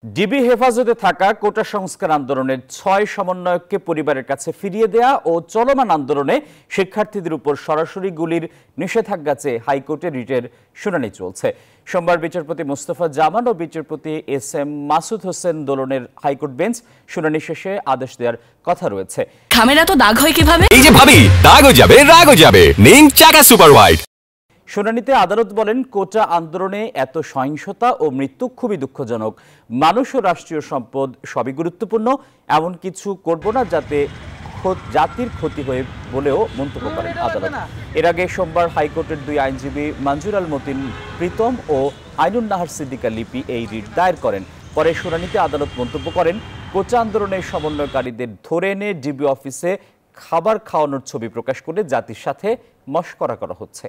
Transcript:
DB হেফাজতে থাকা কোটা সংস্কার আন্দোলনের ৬ সমন্বয়ককে পরিবারের কাছে ফিরিয়ে দেয়া ও চলমান আন্দোলনে শিক্ষার্থীদের উপর সরাসরি গুলির নিষেধাজ্ঞা চেয়ে হাইকোর্টে রিটের শুনানি চলছে। সোমবার বিচারপতি মোস্তফা জামান ও বিচারপতি এস.এম. মাসুদ হোসেন দোলনের হাইকোর্ট বেঞ্চ শুনানি শেষে আদেশ দেওয়ার কথা রয়েছে। খামেরা তো দাগ হয় কিভাবে? এই যে ভাবি, দাগও যাবে রাগও যাবে। নিন চাকা সুপার হোয়াইট। শুনানিতে আদালত বলেন, কোটা আন্দোলনে এত সহিংসতা ও মৃত্যু খুবই দুঃখজনক। মানুষ ও রাষ্ট্রীয় সম্পদ সবই গুরুত্বপূর্ণ, এমন কিছু করব না যাতে জাতির ক্ষতি হয়ে বলেও মন্তব্য করেন আদালত। এর আগে সোমবার হাইকোর্টের দুই আইনজীবী মঞ্জুর আল মতিন প্রীতম ও আইনুন নাহার সিদ্দিকা লিপি এই রিট দায়ের করেন। পরে শুনানিতে আদালত মন্তব্য করেন, কোটা আন্দোলনের সমন্বয়কারীদের ধরে এনে ডিবি অফিসে খাবার খাওয়ানোর ছবি প্রকাশ করে জাতির সাথে মশকরা করা হচ্ছে।